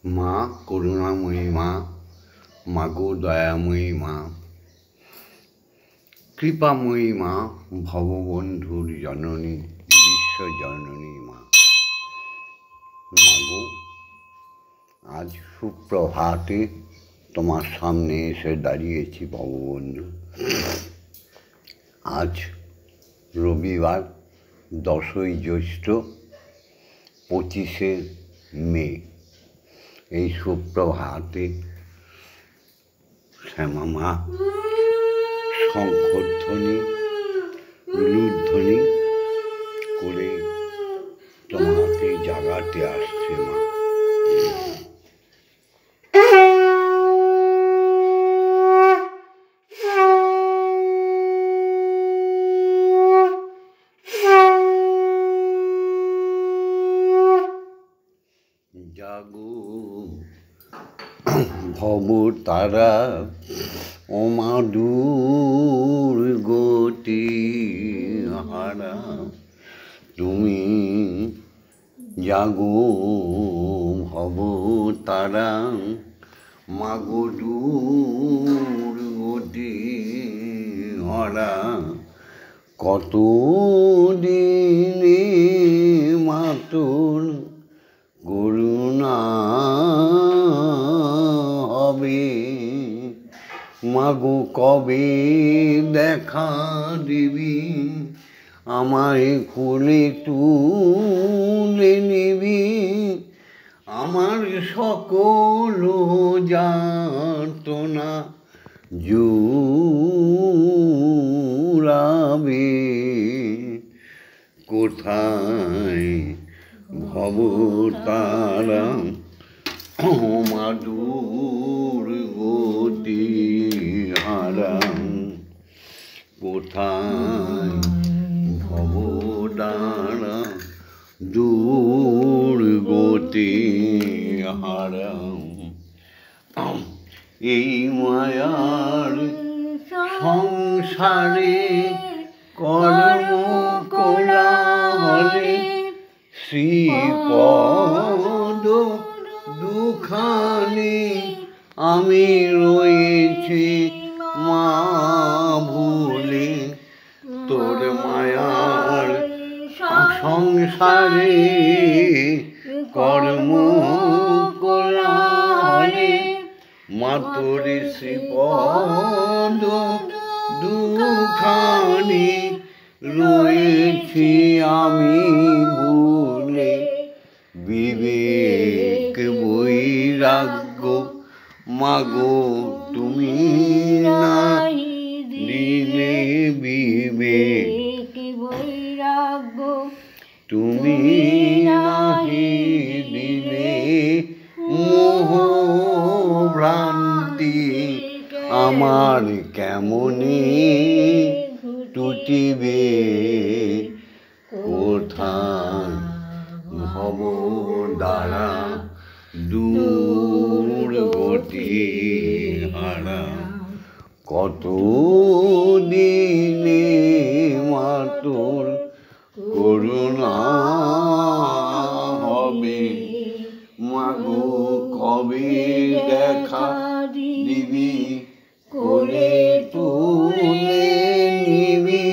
মা করুণাময়ী মা, মাগো দয়াময়ী মা, কৃপাময়ী মা, ভববন্ধুর জননী, বিশ্বজননী মা। মাগো, আজ সুপ্রভাতে তোমার সামনে এসে দাঁড়িয়েছি ভববন্ধু। আজ রবিবার, 10ই জ্যৈষ্ঠ, 25শে মে। এই সুপ্রভাতে শ্যামা মা শঙ্খধ্বনি, উলুধ্বনি করে তোমাকে জাগাতে আসছে মা। জাগো ভব তারা, ও মা দূর গতি হারা, তুমি জাগো ভব তারা, মাগো দূর গতি হারা। কত দিনে মাতর করুণা হবে, মাগো কবে দেখা দিবি, আমায় কোলে তুলে নিবি, আমার সকল যাতনা জুড়াবে। কোথায় ভব তারা, ও মা দূর গতি হারা। কোথায় ভব তারা, দূর গতি হারা। এই মায়ার সংসারে কর্ম কোলাহলে, শ্রীপদ দুখানি আমি রয়েছি মা ভুলে। তোর মায়ার সংসারে কর্ম কোলাহলে, মা তোর শ্রীপদ দুখানি রয়েছি আমি ভুলে। বিবেক বৈরাগ্য মাগো তুমি নাই দিলে, বিবেক বৈরাগ্য তুমি নাহি দিলে, মোহ ভ্রান্তি আমার কেমনে টুটিবে। কোথায় ভব দ্বারা, দূর গতি হারা। কত দিনে মাতর করুণা হবে, মাগো কবে দেখা দিবি, কোলে তুলে নিবি,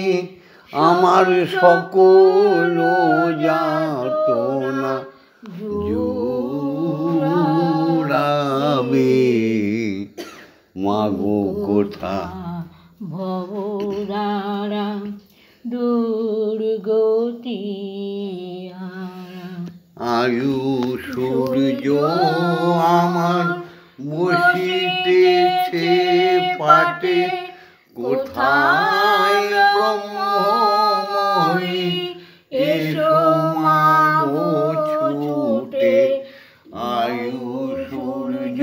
আমার সকল যাতনা জুড়াবে। মাগো কোথা ভব দ্বারা, দূর গতি হারা। আয়ু সূর্য আমার বসিতেছে পাটে, কোথায় ব্রহ্মময়ী এসো মাগো ছুটে। আয়ু সূর্য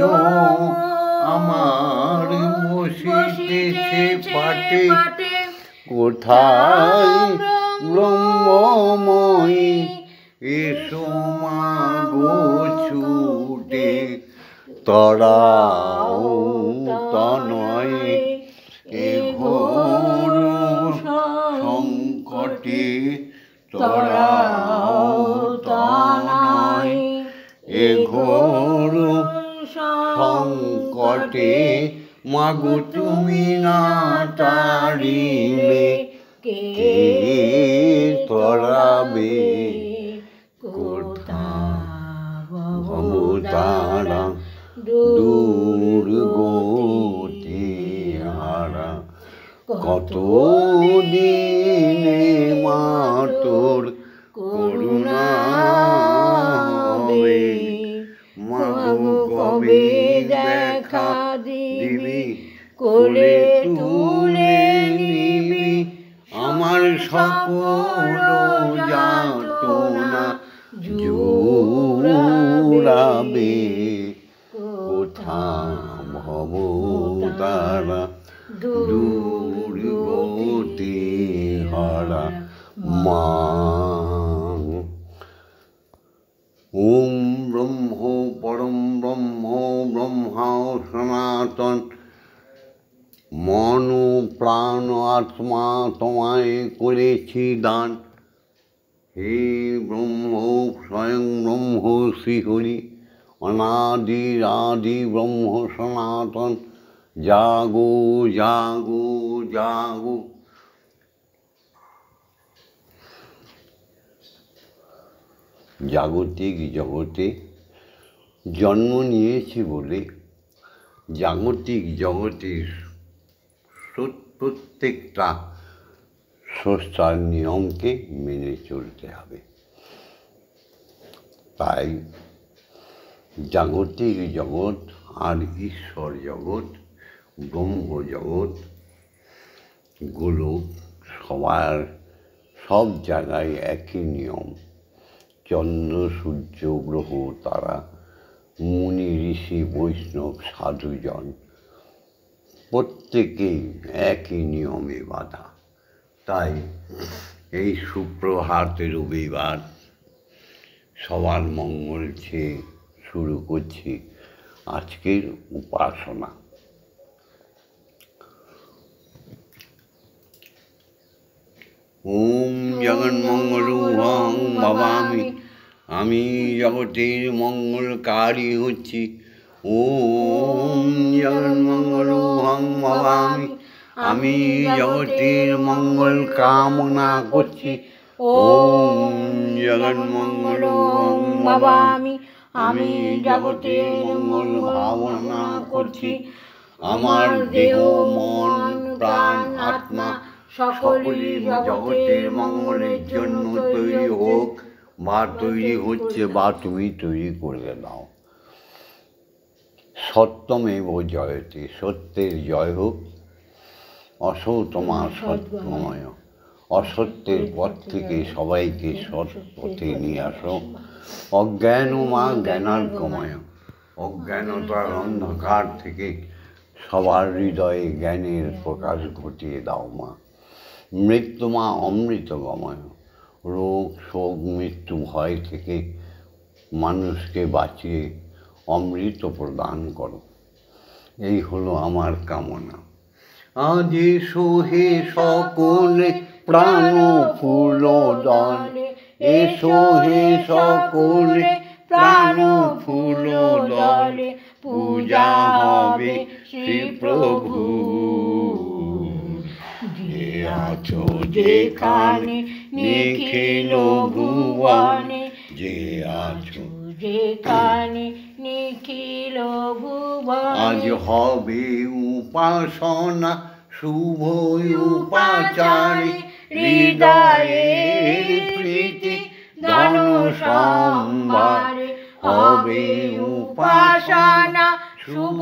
আমার বসিতেছে পাটে, কোথায় ব্রহ্মময়ী এসো মাগো ছুটে। তরাও তনয় এ ঘোর সংকটে, তরাও তনয় এ ঘোর সংকটে মাগো তুমি না তারিলে কে তরাবে কোথা ভবতারা দুর্গতি হারা কত দিনে মা তোর করুণা হবে মাগো কবে দেখা দিবি কোলে তুলে নিবি আমার সকল যাতনা জুড়াবে কোথা ভবতারা দুর্গতি হারা মা। ওম ব্রহ্ম পরম ব্রহ্ম ব্রহ্মা সনাতন মন প্রাণ আত্মা তোমায় করেছি দান। হে ব্রহ্ম স্বয়ং ব্রহ্ম শ্রীহরি অনাদি আদি ব্রহ্ম সনাতন জাগো জাগো জাগো। জাগতিক জগতে জন্ম নিয়েছি বলে জাগতিক জগতের প্রত্যেকটা স্রষ্টার নিয়মকে মেনে চলতে হবে। তাই জাগতিক জগৎ আর ঈশ্বর জগৎ ব্রহ্ম জগৎ গোলক সব জায়গায় একই নিয়ম। চন্দ্র সূর্য গ্রহ তারা মুনি ঋষি বৈষ্ণব সাধুজন প্রত্যেকেই একই নিয়মে বাঁধা। তাই এই সুপ্রভাতে রবিবার সবার মঙ্গল চেয়ে শুরু করছি আজকের উপাসনা। ওম জগন্মঙ্গলং ভবামি আমি জগতের মঙ্গলকারী হচ্ছি। ওম জগন্মঙ্গলং ভবামি আমি জগতের মঙ্গল কামনা করছি। ওম জগন্মঙ্গলং ভবামি আমি জগতের মঙ্গল ভাবনা করছি। আমার দেহ মন প্রাণ আত্মা সকলেই জগতের মঙ্গলের জন্য তৈরি হোক বা তৈরি হচ্ছে বা তুমি তৈরি করে দাও। সত্যমেব জয়তে সত্যের জয় হোক। অসত্যমা সত্যময় অসত্যের পথ থেকে সবাইকে সৎ পথে নিয়ে আসো। অজ্ঞানমা জ্ঞানার্গময় অজ্ঞানতার অন্ধকার থেকে সবার হৃদয়ে জ্ঞানের প্রকাশ ঘটিয়ে দাও মা। মৃত্যুমা অমৃতগময় রোগ শোক মৃত্যু ভয় থেকে মানুষকে বাঁচিয়ে অমৃত প্রদান করো। এই হলো আমার কামনা। আজ এসো হে সকলে প্রাণ ফুল দলে এসো হে সকলে প্রাণ ফুল দলে পূজা হবে শ্রী প্রভু। যে আছো যেখানে নিখিল ভুবনে যে আছো যেখানে নিখিল ভুবনে আজ হবে উপাসনা শুভ উপাচারে হৃদয়ের প্রীতি ধন সম্ভারে হবে উপাসনা শুভ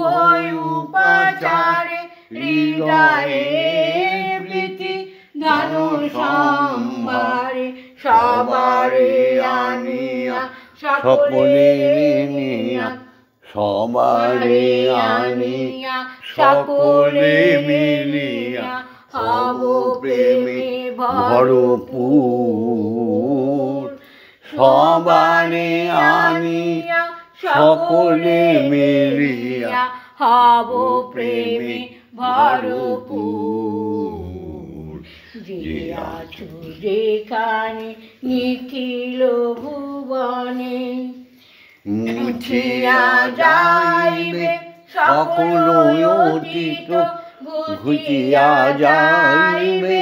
উপাচারে হৃদয়ের প্রীতি ধন সম্ভারে সবারে আনিয়া সকলে নিয়া সবারে আনিয়া সকলে মিলিয়া হব প্রেমে ভরপুর। সবারে আনিয়া সকলে মিলিয়া হব প্রেমে ভরপুর। যে আছো যেখানে নিখিল ভুবনে মুছিয়া যাইবে সকল অতীত, ঘুচিয়া যাইবে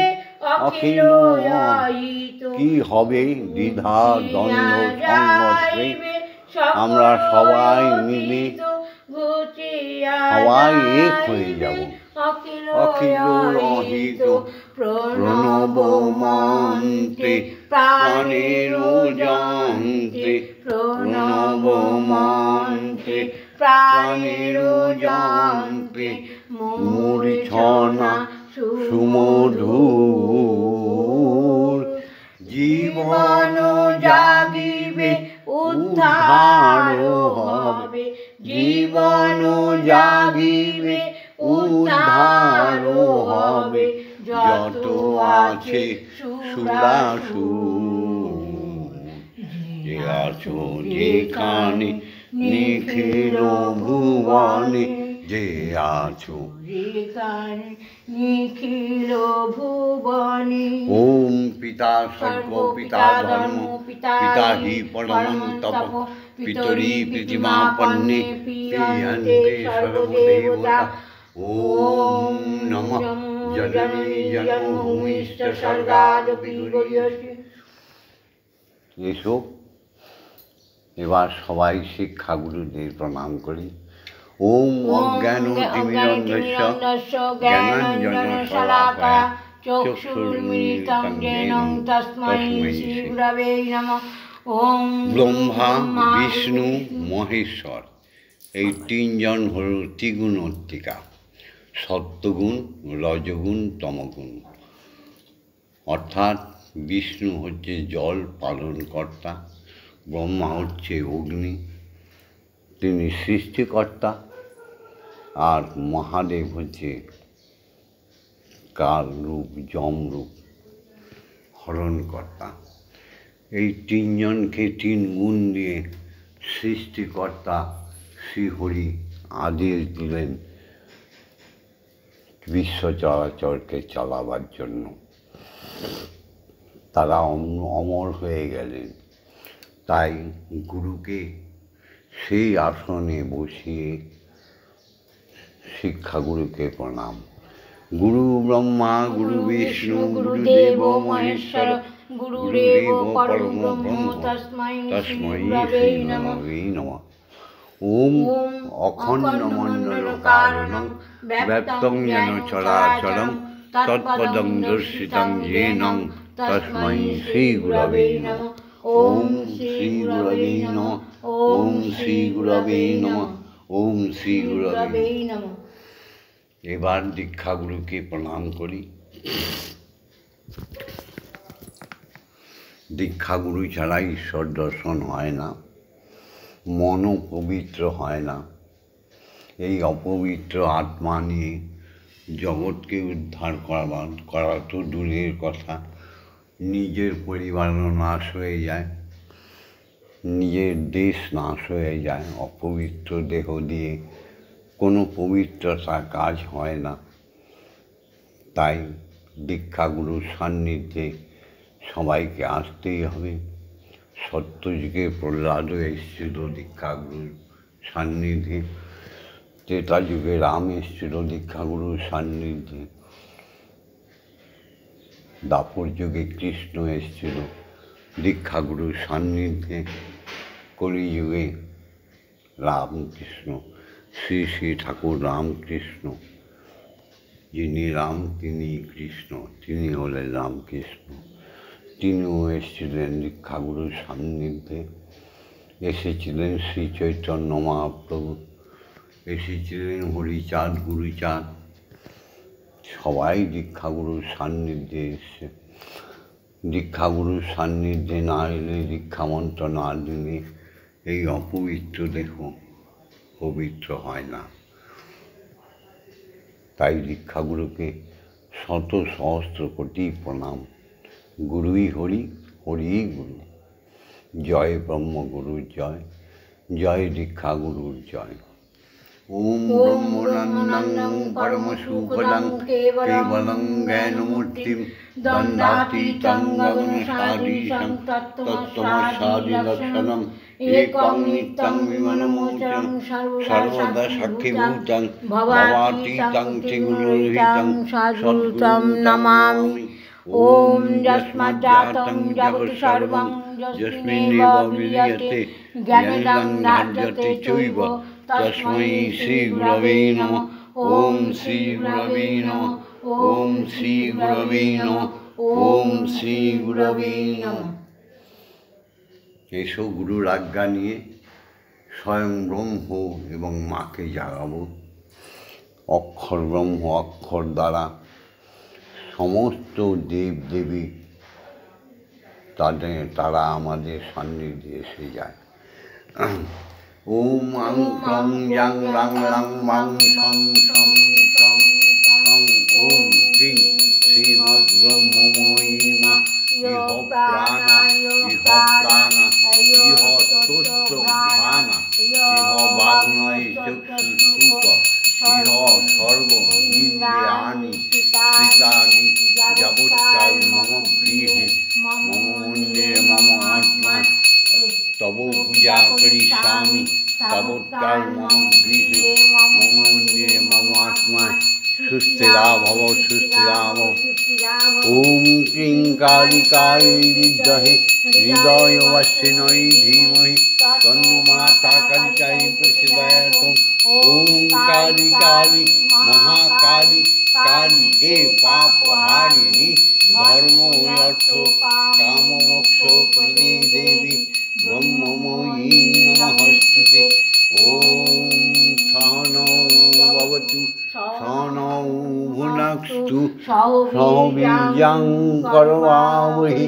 অখিল অহিত। কি হবে দ্বিধা দ্বন্দ্ব সংঘর্ষে আমরা সবাই মিলে সবাই এক হয়ে যাব। অখিল অহিত প্রণব মন্ত্রে প্রাণের যন্ত্রে, প্রণব মন্ত্রে প্রাণের যন্ত্রে, মূর্ছনা সুমধুর। জীবন জাগিবে উদ্ধার হবে, জীবন জাগিবে উদ্ধার হবে, যত আছে সুরাসুর। যে আছো যেখানে নিখিল ভুবনে, যে আছো যেখানে নিখিল ভুবনে। ওম পিতা স্বর্গ পিতা ধর্ম পিতা হি পরমন্তপ, পিতরি প্রতিমাপন্নে প্রিয়ন্তে সর্বদেবতা। ওম নমঃ জননী জন্মভূমিশ্চ স্বর্গাদপি গরীয়সী। এসো এবার সবাই শিক্ষাগুরুদের প্রণাম করি। ওম অজ্ঞানতিমিরন্ধস্য জ্ঞানাঞ্জনশলাকয়া চক্ষুর্মিলিतं येन তস্मै শ্রীগুরবে নমঃ। ওম ব্রহ্মা বিষ্ণু মহেশ্বর, এই তিনজন হল ত্রিগুণাত্মিকা, সত্যগুণ রজগুণ তমগুণ। অর্থাৎ বিষ্ণু হচ্ছে জল পালনকর্তা, ব্রহ্মা হচ্ছে অগ্নি, তিনি সৃষ্টিকর্তা, আর মহাদেব হচ্ছে কাল রূপ যমরূপ হরণকর্তা। এই তিনজনকে তিন গুণ দিয়ে সৃষ্টিকর্তা শ্রীহরি আদেশ দিলেন বিশ্ব চরাচরকে চালাবার জন্য। তারা অমর হয়ে গেলেন, তাই গুরুকে সেই আসনে বসিয়ে শিক্ষাগুরুকে প্রণাম। গুরু ব্রহ্মা গুরু বিষ্ণু গুরুদেব মহেশ্বর, গুরুরেব পরম ব্রহ্ম তস্मै শ্রী গুরবে নমঃ। ওম অখণ্ড মণ্ডল কারণং ব্যক্তং যেন চরাচরং তৎপদং দর্শিতং येन তস্मै শ্রী গুরবে নমঃ। ওম শ্রী গুরবে নমঃ। ওম শ্রী গুরবে নমঃ। ওম শ্রী গুরবে নমঃ। এবার দীক্ষাগুরুকে প্রণাম করি। দীক্ষাগুরু ছাড়া ঈশ্বর দর্শন হয় না, মনও পবিত্র হয় না। এই অপবিত্র আত্মা নিয়ে জগৎকে উদ্ধার করা তো দূরের কথা, নিজের পরিবারও নাশ হয়ে যায়, নিজের দেশ নাশ হয়ে যায়। অপবিত্র দেহ দিয়ে কোনো পবিত্রতা কাজ হয় না। তাই দীক্ষাগুরুর সান্নিধ্যে সবাইকে আসতেই হবে। সত্যযুগে প্রহ্লাদও এসেছিল দীক্ষাগুরুর সান্নিধ্যে, ত্রেতা যুগে রাম এসেছিল দীক্ষাগুরুর সান্নিধ্যে, দাপর যুগে কৃষ্ণ এসেছিল দীক্ষাগুরুর সান্নিধ্যে, কলিযুগে রামকৃষ্ণ শ্রী শ্রী ঠাকুর রামকৃষ্ণ, যিনি রাম তিনি কৃষ্ণ, তিনি হলেন রামকৃষ্ণ, তিনিও এসেছিলেন দীক্ষাগুরুর সান্নিধ্যে। এসেছিলেন শ্রী চৈতন্য মহাপ্রভু, এসেছিলেন হরিচাঁদ গুরুচাঁদ, সবাই দীক্ষাগুরুর সান্নিধ্যে এসছে। দীক্ষাগুরুর সান্নিধ্যে না এলে, দীক্ষামন্ত্র না দিলে এই অপবিত্র দেহ পবিত্র হয় না। তাই দীক্ষাগুরুকে শত সহস্র কোটি প্রণাম। গুরুই হরি, হরিই গুরু। জয় ব্রহ্মগুরুর জয়, জয় দীক্ষাগুরুর জয়। ओम ब्रह्मानंदं परमसुखदं केवलं ज्ञानमूर्तिं दण्डातीतं गगनसदृशं तत्त्वमसादिलक्षणम् एकं नित्यं विमलमोचनं सर्वदा साक्षिभूतं भवातीतं त्रिगुणरहितं सद्गुरुं नमामि। ओम यस्माज्जातं जगत् सर्वं यस्मिन्नेव विलीयते ज्ञानं धार्यते चैव तस्मै श्रीगुरवे नमः। ओम श्रीगुरवे नमः। ओम श्रीगुरवे नमः। ओम श्रीगुरवे नमः। এসো গুরুর আজ্ঞা নিয়ে স্বয়ং ব্রহ্ম এবং মাকে জাগাবো। অক্ষর ব্রহ্ম অক্ষর দ্বারা সমস্ত দেব দেবী তারা আমাদের সান্নিধ্যে এসে যায়। ওম আং ক্রং ইয়াং রাং রাং মাং সং সং সং সং ওম ক্রিং শ্রীমদ্ ব্রহ্মময়ী মা ইহ প্রাণা ইহ প্রাণা ইহ তত্ত্ব ধ্যানা ইহ বাগ্ময় চক্ষুষ্তুক ইহ সর্ব ইন্দ্রিয়াণি কৃতানি যাবৎকাল মম গৃহে মম মন্দিরে মম আত্মা তব পূজা করিষ্যামি তাবৎকাল মম গৃহে মম মন্দিরে মম আত্মা সুস্থিরা ভব সুস্থিরা ভব। ওম ক্রিং কালিকায় বিদ্মহে হৃদয়বাসিন্যৈ ধীমহি তন্নো মাতা কালিকায় প্রচোদয়াৎ। ওম কালী কালী মহাকালী কালীকে পাপহারিণী ধর্ম অর্থ কাম মোক্ষ প্রদে দেবী ব্রহ্মময়ী নমস্তুতে। ওম সহনৌ ভবতু সহনৌ ভুনক্তু সহ বীর্যং করবাবহি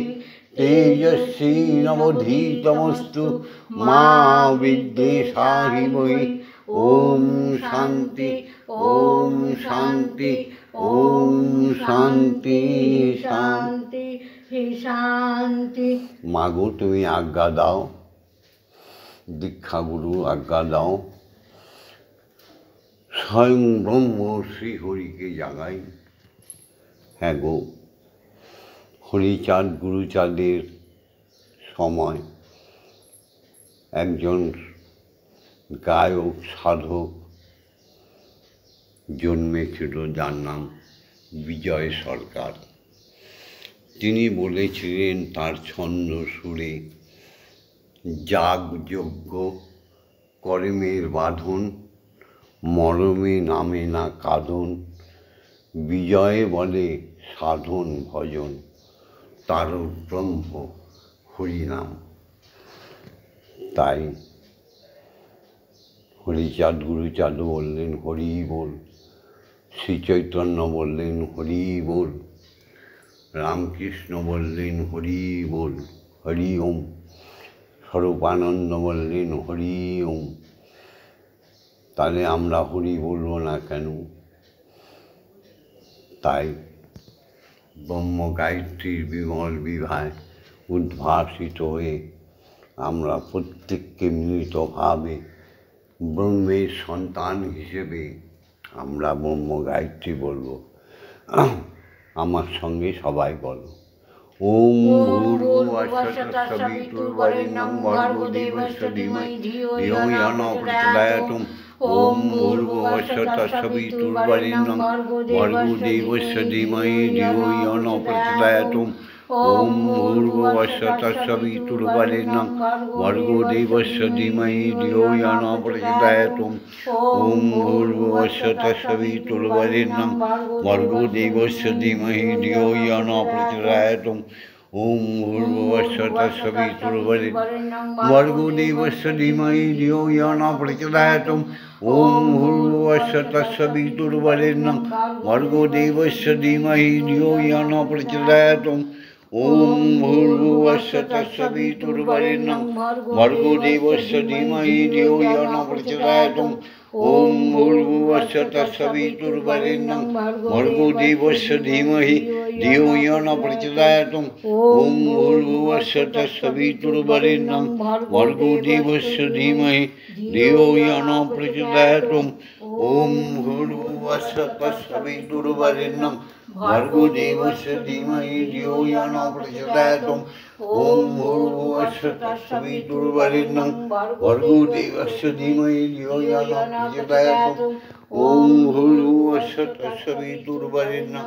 তেজস্বী নবধীতমস্তু মা বিদ্বেষাহিমহি। ওম শান্তি ওম শান্তি ওম শান্তি শান্তি শান্তি। মাগো তুমি আজ্ঞা দাও, দীক্ষাগুরু আজ্ঞা দাও, স্বয়ং ব্রহ্ম শ্রীহরিকে জাগাই। হ্যাঁ গো, হরিচাঁদ গুরুচাঁদের সময় একজন গায়ক সাধক জন্মেছিল যার নাম বিজয় সরকার। তিনি বলেছিলেন তার ছন্দ সুরে, যাগযজ্ঞ কর্মের বাঁধন মরমে নামে না কাঁদন, বিজয়ে বলে সাধন ভজন তার ব্রহ্ম হরিনাম। তাই হরিচাঁদ গুরুচাঁদ বললেন হরি বল, শ্রী চৈতন্য বললেন হরি বল, রামকৃষ্ণ বললেন হরি বল হরি ওম, স্বরূপানন্দ বললেন হরি ওম। তাহলে আমরা হরি বলবো না কেন? তাই ব্রহ্ম গায়ত্রীর বিমল বিভায় উদ্ভাসিত হয়ে আমরা প্রত্যেককে মিলিতভাবে ব্রহ্মের সন্তান হিসেবে আমরা ব্রহ্ম গায়ত্রী বলবো। আমার সঙ্গে সবাই বলো, ওম ভূর্ভুবঃস্বঃতৎসবিতুর্বরেণ্যং ভর্গো দেবস্য ধীমহি ধিয়ো ইয়ো ন প্রচোদয়াৎ। ওম ভূর্ভুবঃস্বঃতৎসবিতুর্বরেণ্যং ভর্গো দেবস্য ধীমহি ধিয়ো ইয়ো ন প্রচোদয়াৎ। ওম ভূর্ভুবঃস্বঃতৎসবিতুর্বরেণ্যং ভর্গো দেবস্য ধীমহি ধিয়ো ইয়ো ন প্রচোদয়াৎ। ওম ভূর্ভুবঃস্বঃতৎসবিতুর্বরেণ্যং ভর্গো দেবস্য ধীমহি ধিয়ো ইয়ো ন প্রচোদয়াৎ। ওম ভূর্ভুবঃস্বঃতৎসবিতুর্বরেণ্যং ভর্গো দেবস্য ধীমহি ধিয়ো ইয়ো ন প্রচোদয়াৎ। ওম ভূর্ভুবঃস্বঃতৎসবিতুর্বরেণ্যং ভর্গো দেবস্য ধীমহি ধিয়ো ইয়ো ন প্রচোদয়াৎ। ওম ভূর্ভুবস্য তস্সবিতুর্বরেণ্যং ভর্গো দেবস্য ধীমহি ধিয়ো ইয়ো ন প্রচোদয়াৎ ওম ভূর্ভুবস্য তস্সবিতুর্বরেণ্যং ভর্গো দেবস্য ধীমহি ধিয়ো ইয়ো ন প্রচোদয়াৎ ওম ভূর্ভুবস্য তস্সবিতুর্বরেণ্যং ভর্গো দেবস্য ধীমহি ধিয়ো ইয়ো ন প্রচোদয়াৎ ওম ভূর্ভুবস্য তস্সবিতুর্বরেণ্যং ভর্গো দেবস্য ধীমহি ধিয়ো ইয়ো ন প্রচোদয়াৎ ওম ভূর্ভুবস্য তস্সবিতুর্বরেণ্যং ভর্গো দেবস্য ধীমহি ধিয়ো ইয়ো ন প্রচোদয়াৎ ওম ভূর্ভুবস্য তস্সবিতুর্বরেণ্যং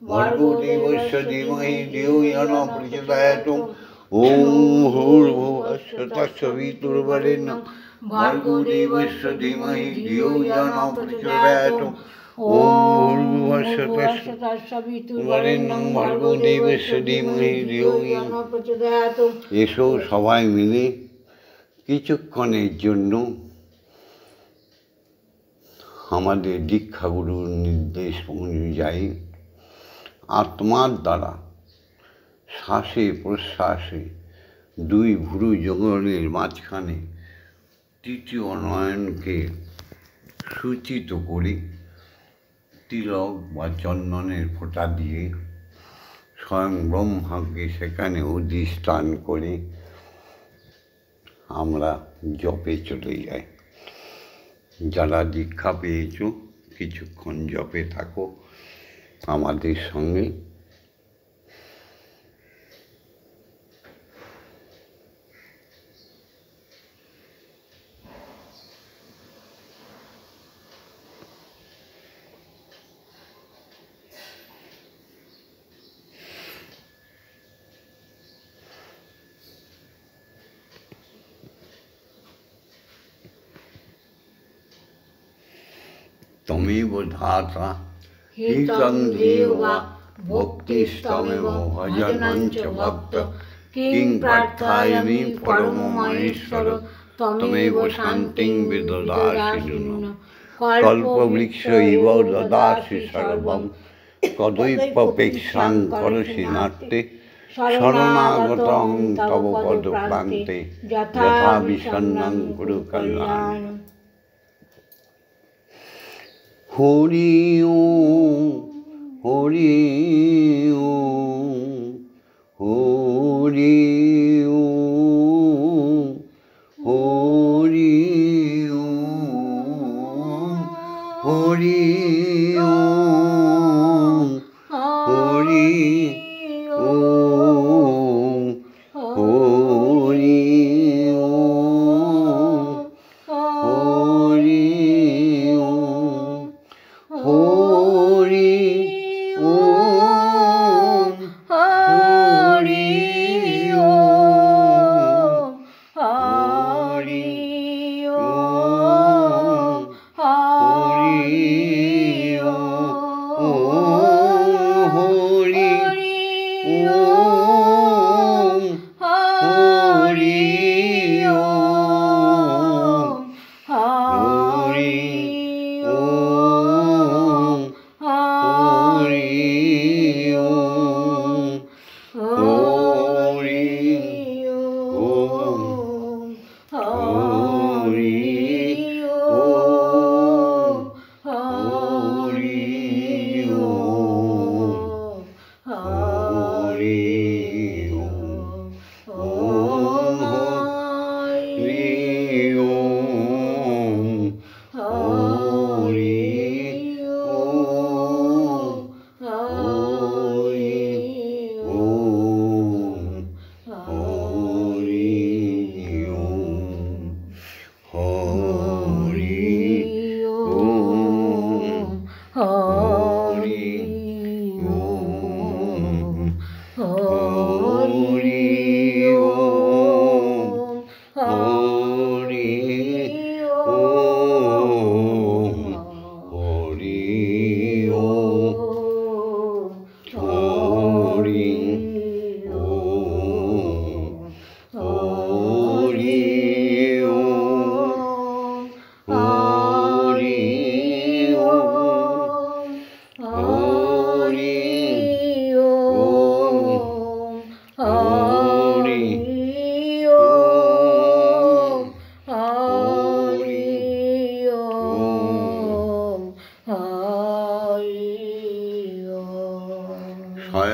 ভর্গো দেবস্য ধীমহি ধিয়ো ইয়ো ন প্রচোদয়াৎ ওম ভূর্ভুবস্য তস্সবিতুর্বরেণ্যং ভর্গো দেবস্য ধীমহি ধিয়ো ইয়ো ন প্রচোদয়াৎ ওম ভূর্ভুবস্য তস্সবিতুর্বরেণ্যং ভর্গো দেবস্য ধীমহি ধিয়ো ইয়ো ন প্রচোদয়াৎ। এসো সবাই মিলে কিছুক্ষণের জন্য আমাদের দীক্ষাগুরুর নির্দেশ অনুযায়ী আত্মার দ্বারা শ্বাসে প্রশ্বাসে দুই ভ্রু যৌগলের মাঝখানে তৃতীয় নয়নকে সূচিত করে তিলক বা চন্দনের ফোঁটা দিয়ে স্বয়ং ব্রহ্মাকে সেখানে অধিষ্ঠান করে আমরা জপে চলে যাই। যারা দীক্ষা পেয়েছ কিছুক্ষণ জপে থাকো আমাদের সঙ্গে। তমেব ধাতা হিতং দেবা ভক্তিস্তমেব ভজনঞ্চ ভক্ত কিং প্রার্থায়ামি পরমমহেশ্বর তমেব শান্তিং বিদদাসি নূনঃ কল্পবৃক্ষ ইব দদাসি সর্বং তদৈপ্যপেক্ষাং করসি নাট্যে শরণাগতং তব পদপ্রান্তে যথা বিষণ্ণং কুরু কল্যাণম। হরি ওম হরি ওম হরি ওম হরি ওম হরি ওম হরি ওম হরি ওম হরি ওম হরি ওম হরি ওম হরি ওম হরি ওম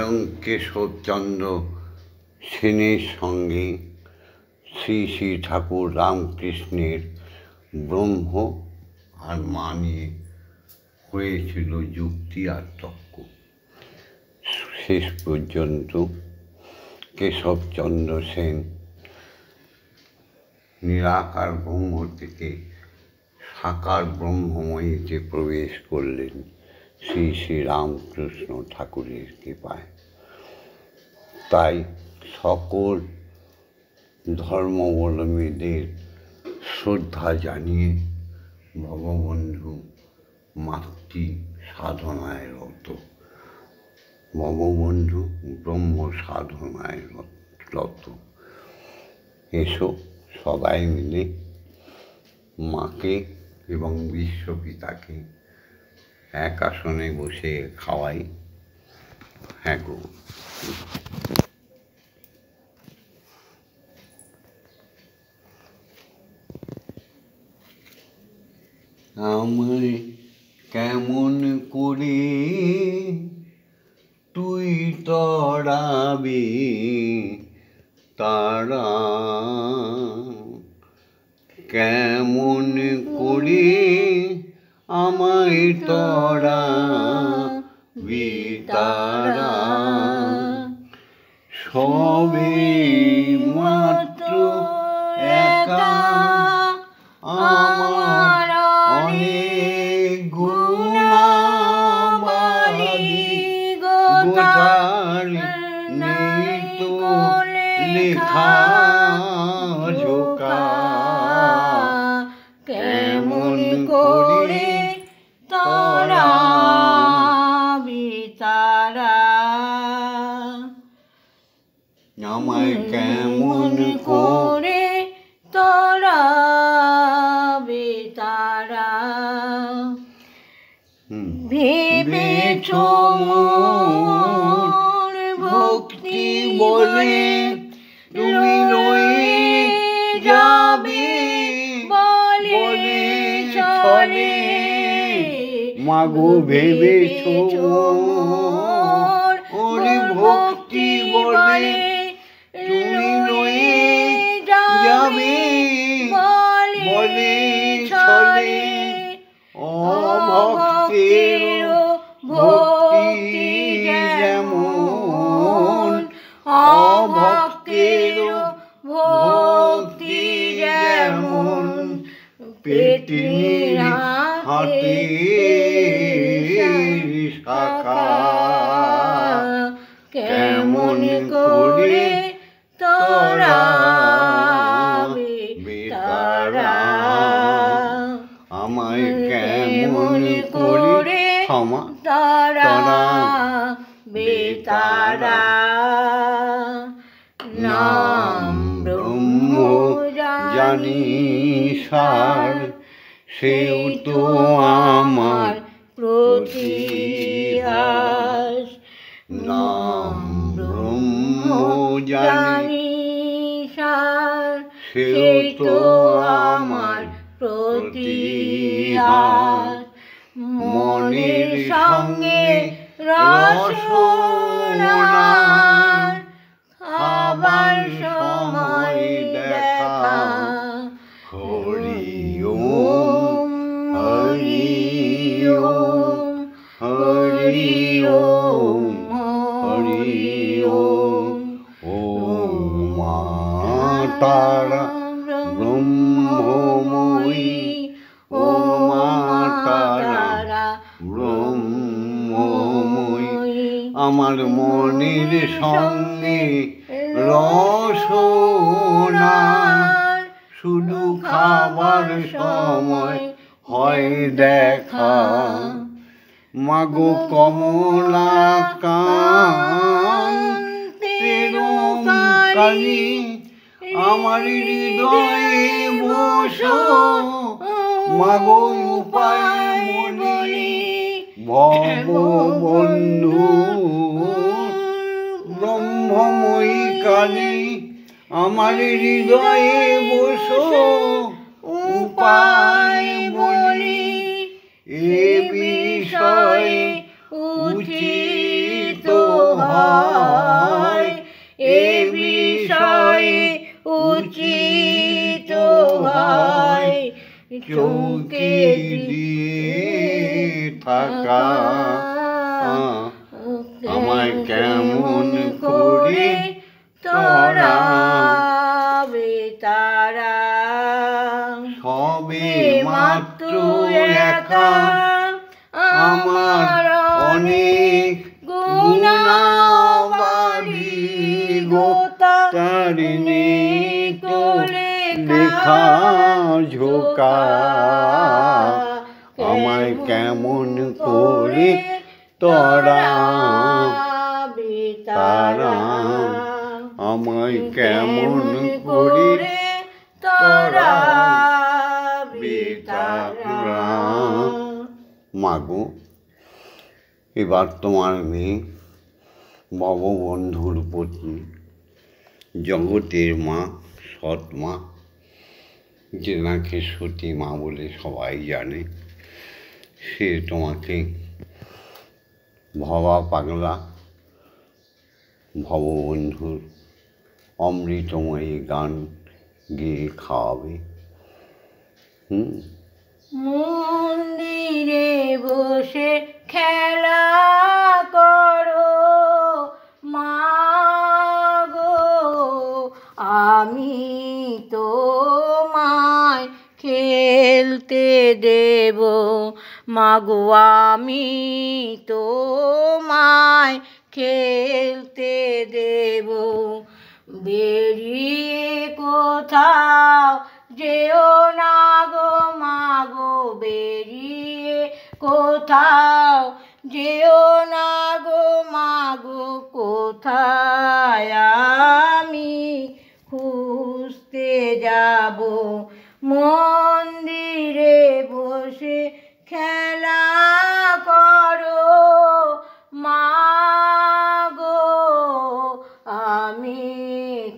স্বয়ং কেশবচন্দ্র সেনের সঙ্গে শ্রী শ্রী ঠাকুর রামকৃষ্ণের ব্রহ্ম আর মা নিয়ে হয়েছিল যুক্তি আর তর্ক। শেষ পর্যন্ত কেশবচন্দ্র সেন নিরাকার ব্রহ্ম থেকে সাকার ব্রহ্মময়ীতে প্রবেশ করলেন শ্রী শ্রী রামকৃষ্ণ ঠাকুরের কৃপায়। তাই সকল ধর্মাবলম্বীদের শ্রদ্ধা জানিয়ে ভববন্ধু মাতৃ সাধনায় রত, ভববন্ধু ব্রহ্ম সাধনায় রত। এসো সবাই মিলে মাকে এবং বিশ্বপিতাকে এক আসনে বসে খাওয়াই। হ্যাঁ গো। আমায় কেমন করে তুই তড়াবি তারা, কেমন করে আমায় তড়াবি তারা, সবে মাত্র একা আমার অনেক গুণাবলী গোতার নেই তো লেখা ঝোকা, কেমন করে তড়াবি তারা, আমায় কেমন করে তড়াবি তারা, ভেবেছ মোর ভক্তি বলে তুমি রয়ে যাবে বলে চলে, মাগো ভেবেছ মোর ভক্তি বলে তুমি রয়ে যাবে বলে চলে, অভক্তের ভক্তি যেমন, অভক্তের ভক্তি যেমন, পেটনির হাতে শাখা, কেমন করে তড়াবি তারা, আমায় কেমন করে ক্ষমা তড়াবি তারা, নাম ব্রহ্ম জানি সার, সেও তো আমার প্রতিহাস, নাম ব্রহ্ম জানি সার, সেও তো আমার প্রতিহাস, মনের সঙ্গে রসনা খাবার সময় দেখা, হরি ওম হরি ওম হরি ওম হরি ওম, ওম মা তারা ব্রহ্মময়ী, ও মা তারা ব্রহ্মময়ী, আমার মনের সঙ্গে রসনা শুধু খাবার সময় হয় দেখা, মাগো কমলা কান্তের কালী, আমার হৃদয়ে বসো, মাগো উপায় বলি, ভববন্ধু ব্রহ্মময়ী কালী, আমার হৃদয়ে বসো, উপায় বলি, এ বিষয়ে উচিত হয় চৌকি দিয়ে থাকা আমায় কেমন করে তোরা তারা সবে মাত্র একা আমার অনেক গুণাবাড়ি গোতারিণী তো লেখা ঝোকা আমায় কেমন করে তোরা তারা আমায় কেমন করে তোরা বেতারা। মাগো, এবার তোমার মেয়ে ভববন্ধুর পত্নী, জগতের মা, সৎ মা, যে নাকি সতী মা বলে সবাই জানে, সে তোমাকে ভবা পাগলা ভববন্ধুর অমৃতময়ী গান গেয়ে খাওয়াবে। মন্দিরে বসে খেলা করো মাগো, আমি তোমায় খেলতে দেব মাগো, আমি তোমায় খেলতে দেব। বেরিয়ে কোথাও যেও না গো মাগো, বেরিয়ে কোথাও যেও না গো মাগো, কোথায় আমি খুঁজতে যাব। মন্দিরে বসে খেলা করো মাগো, আমি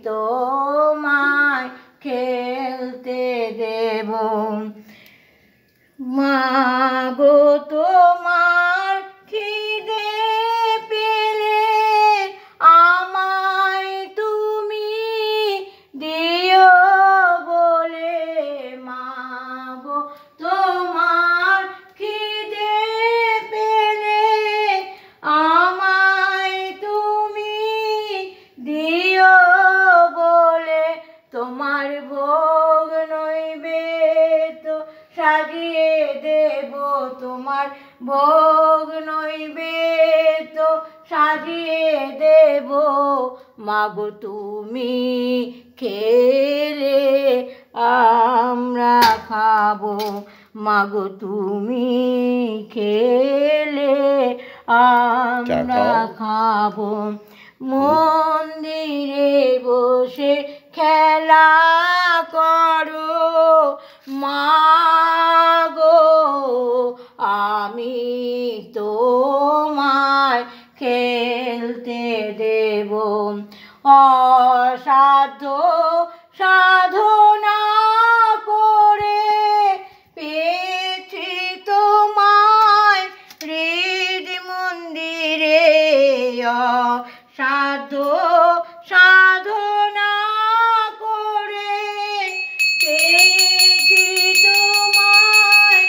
তোমায় খেলতে দেব। মাগো, তোমার খিদে পেলে আমায় তুমি দিও বলে, মাগো তোমার খিদে পেলে আমায় তুমি দিও বলে, তোমার ভোগ নৈবেদ্য সাজিয়ে দেব, তোমার ভোগ নৈবেদ্য সাজিয়ে দেব। মাগো তুমি খেলে আমরা খাবো, মাগো তুমি খেলে আমরা খাবো। মন্দিরে বসে খেলা করো মাগো, আমি তোমায় খেলতে দেব। অসাধ্য সাধনা করে পেয়েছি তোমায় হৃদ মন্দিরে, অসাধ্য সাধনা করে পেয়েছি তোমায়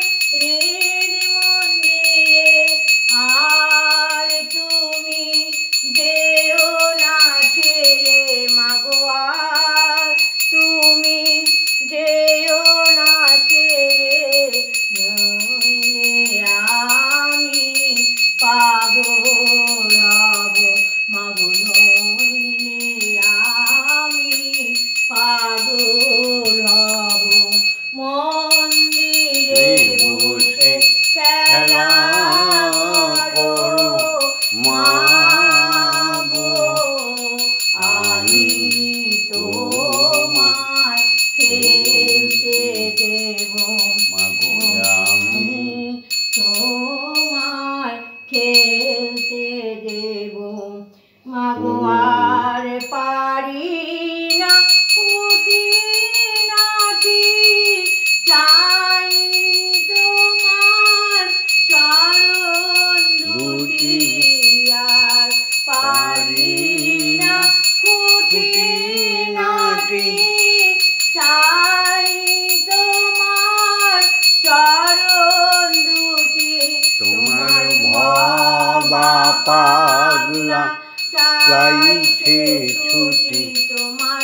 ভবা পাগলা চাইছে ছুটি তোমার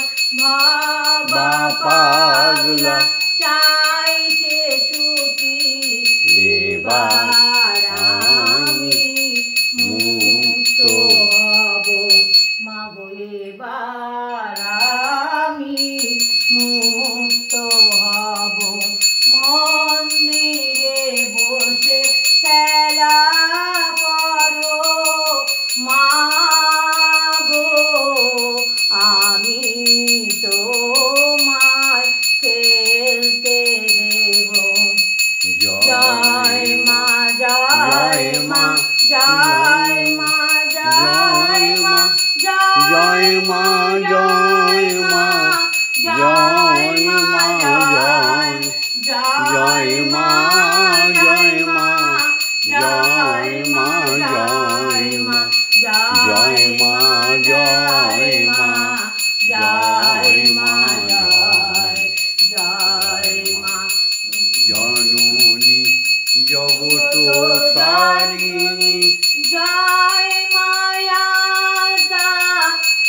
বা পাগলা চাইছে ছুটি এবার আমি মুক্ত হব মাগো এবার আমি মুক্ত হব মন্দিরে বসে খেলা করো মাগো আমি তোমায় খেলতে দেব জয় মা জয় মা জয় মা জয় মা জয় মা জয় মা জয় মা জয় মা জয় মা জয় মা জয় মা জয় মা জয় মা জয় মা জয় মা জননী জগত তারিণী জয় মায়া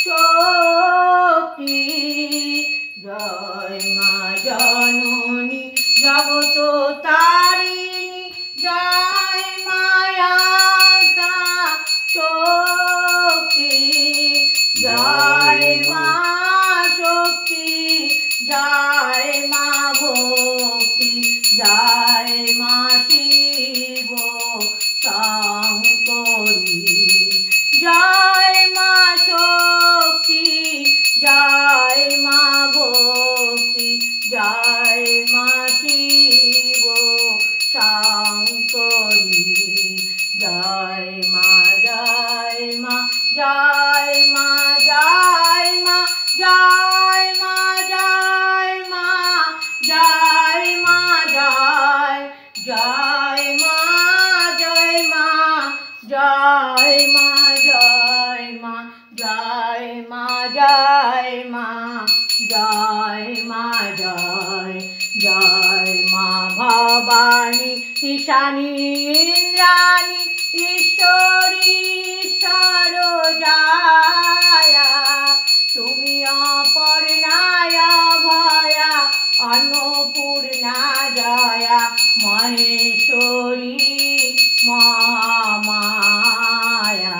শক্তি জয় মা জননী জগত তারিণী জয় মায়া শক্তি জয় মা শক্তি জয় মা ভক্তি জয় মা শিব শঙ্করী জয় মা শক্তি জয় মা ভক্তি জয় মা শিব শঙ্করী জয় মা জয় মা জয় মা জয় মা জয় মা জয় মা জয় মা জয় জয় মা জয় মা জয় মা জয় মা জয় মা জয় মা জয় মা জয় জয় মা ভবানী ঈশানী ইন্দ্রাণী ঈশ্বরী সরোজায়া তুমি অপর্ণায় ভয়া অন্নপূর্ণা জয়া মহেশ্বরী মহামায়া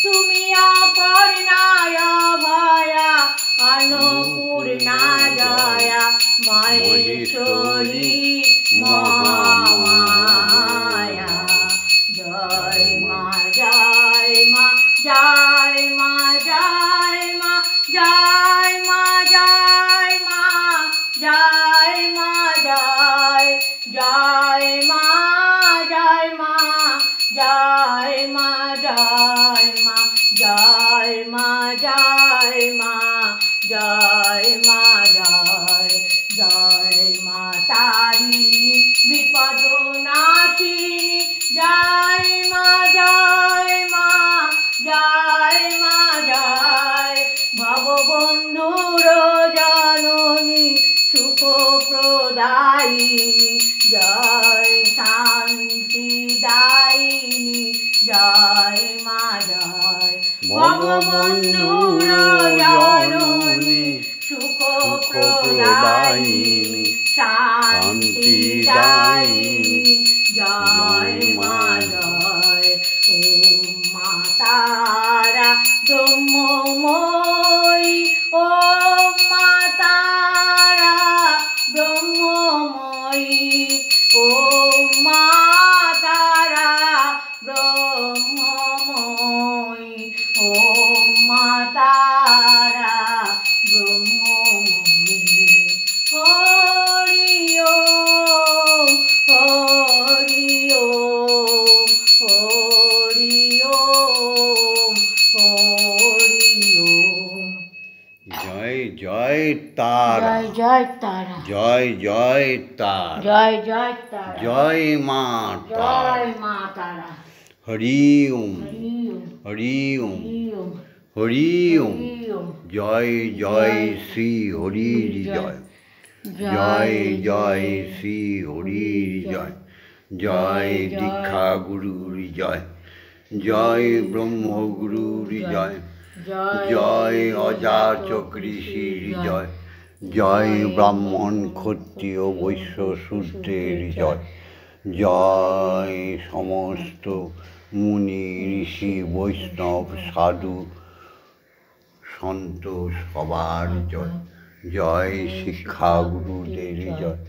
তুমি অপর্ণায় ভয়া অন্নপূর্ণা জয়া মহেশ্বরী মহামায়া জয় মা জয় মা জয় মা জয় মা জয় মা জয় মা জয় মা জয় জয় মা জয় মা জয় মা জয় মা জয় মা জয় মা জয় মা জয় জয় মা তারিণী বিপদ নাশিনী জয় মা জয় মা জয় মা জয় ভববন্ধুর জননী সুখ প্রদায়িনী জয় শান্তি দায়িনী জয় মা জয় ভববন্ধুর জননী সুখ প্রদায়িনী শান্তি দায়িনী জয় মা জয় ওম মা তারা ব্রহ্মময়ী ওম মা তারা ব্রহ্মময়ী ওম মা তারা ব্রহ্মময়ী ওম মা তারা ব্রহ্মময়ী হরি ওম হরি ওম হরি ওম হরি ওম জয় জয় তারা জয় জয় তারা জয় জয় তারা জয় জয় তারা জয় মা তারা জয় মা তারা হরি ওম হরি ওম হরি ওম হরি হরি ওম ওম হরি ওম জয় জয় শ্রী হরির জয় জয় জয় শ্রী হরির জয় জয় দীক্ষা গুরুর জয়, জয় ব্রহ্মগুরুর জয়, জয় অযাচক ঋষির জয়, জয় ব্রাহ্মণ ক্ষত্রিয় বৈশ্য শূদ্রের জয়, জয় সমস্ত মুনি ঋষি বৈষ্ণব সাধু সন্ত সবার জয়, জয় শিক্ষা গুরুদের জয়,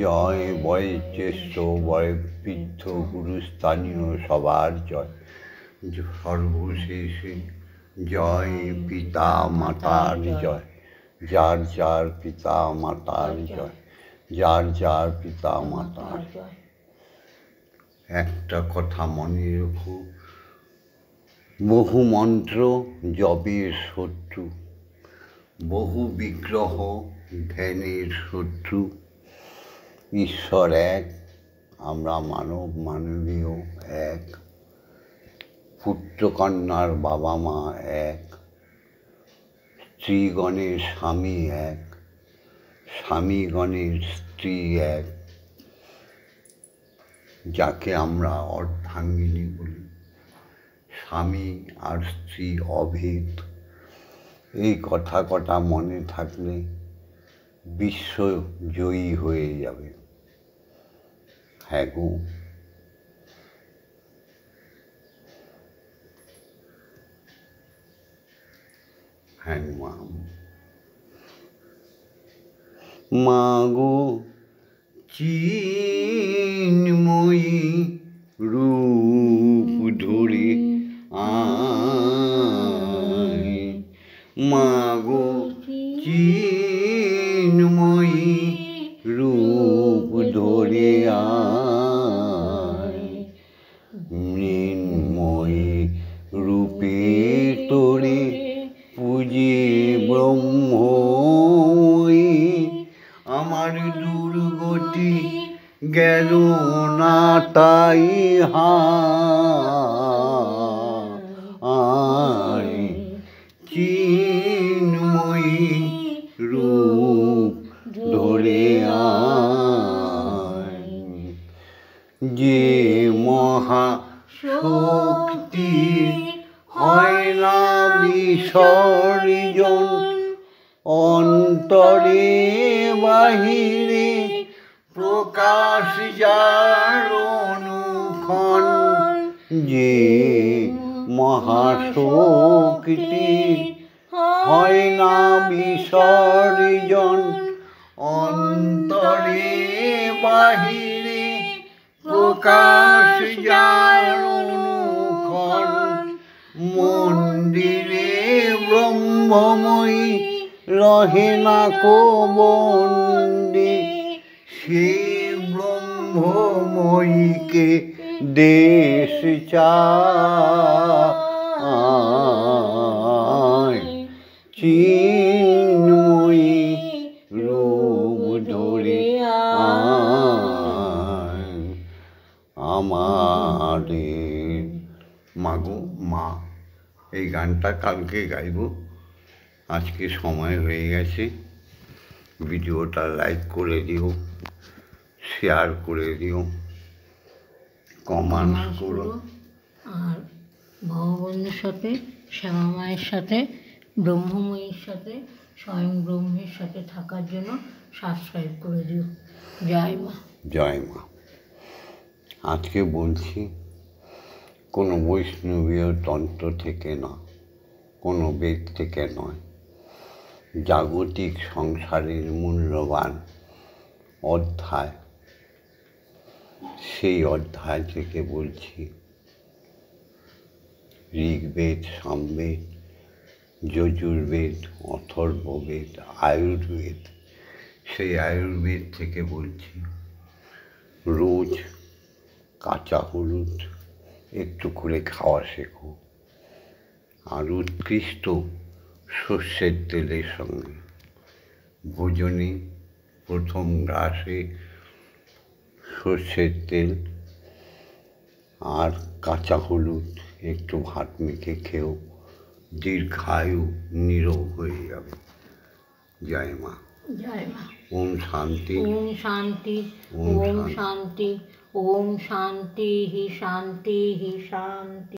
জয় বয়োজ্যেষ্ঠ বয়োবৃদ্ধ গুরুস্থানীয় সবার জয়, সর্বশেষে জয় পিতা মাতার জয়, যার যার পিতা মাতার জয়, যার যার পিতা মাতার জয়। একটা কথা মনে রেখো, বহু মন্ত্র জপের শত্রু, বহু বিগ্রহ ধ্যানের শত্রু। ঈশ্বর এক, আমরা মানবীয় এক, পুত্রকন্যার বাবা মা এক, স্ত্রীগণের স্বামী এক, স্বামীগণের স্ত্রী এক, যাকে আমরা অর্ধাঙ্গিনী বলি। স্বামী আর স্ত্রী অভেদ। এই কথা কটা মনে থাকলে বিশ্ব জয়ী হয়ে যাবে। হ্যাঁ গো, হ্যাঁ মা গো চিন্ময়ী রূপ ধরে আয়, মা গো চিন্ময়ী রূপ ধরে আয়, মৃন্ময়ী রূপে তোরে পুজি ব্রহ্মময়ী, আমার দুর্গতি গেল না তাই হায়, চিন্ময়ী রূপ ধরে আয়, যে মহা শক্তি হয় না বিসর্জন, অন্তরে বাহিরে প্রকাশ যার অনুক্ষণ, যে মহাশক্তি হয় না বিসর্জন, অন্তরে বাহিরে প্রকাশ যার অনুক্ষণ, মন্দিরে ব্রহ্মময়ী রহে না কো বন্দী, সেই ব্রহ্মময়ীকে দেশ চায়, চিন্ময়ী রূপ ধরে আয় আমাদের। মাগো মা, এই গানটা কালকে গাইব, আজকে সময় হয়ে গেছে। ভিডিওটা লাইক করে দিও, শেয়ার করে দিও, কমেন্টস করো, আর ভগবানের সাথে, শ্যামা মায়ের সাথে, ব্রহ্মময়ীর সাথে, স্বয়ং ব্রহ্মের সাথে থাকার জন্য সাবস্ক্রাইব করে দিও। জয় মা। জয় মা। আজকে বলছি, কোনো বৈষ্ণবীয় তন্ত্র থেকে না, কোনো বেদ থেকে নয়, জাগতিক সংসারের মূল্যবান অধ্যায়, সেই অধ্যায় থেকে বলছি। ঋগ্বেদ, সামবেদ, যজুর্বেদ, অথর্ববেদ, আয়ুর্বেদ, সেই আয়ুর্বেদ থেকে বলছি। রোজ কাঁচা হলুদ একটু করে খাওয়া শেখো, আর উৎকৃষ্ট সর্ষের তেলের সঙ্গে ভোজনে প্রথম গ্রাসে সর্ষের তেল আর কাঁচা হলুদ একটু ভাত মেখে খেও, দীর্ঘায়ু নীরোগ হয়ে যাবে। জয় মা। জয় মা। ওম শান্তি। ওম শান্তি। ওম শান্তি। ওম শান্তি শান্তি শান্তি।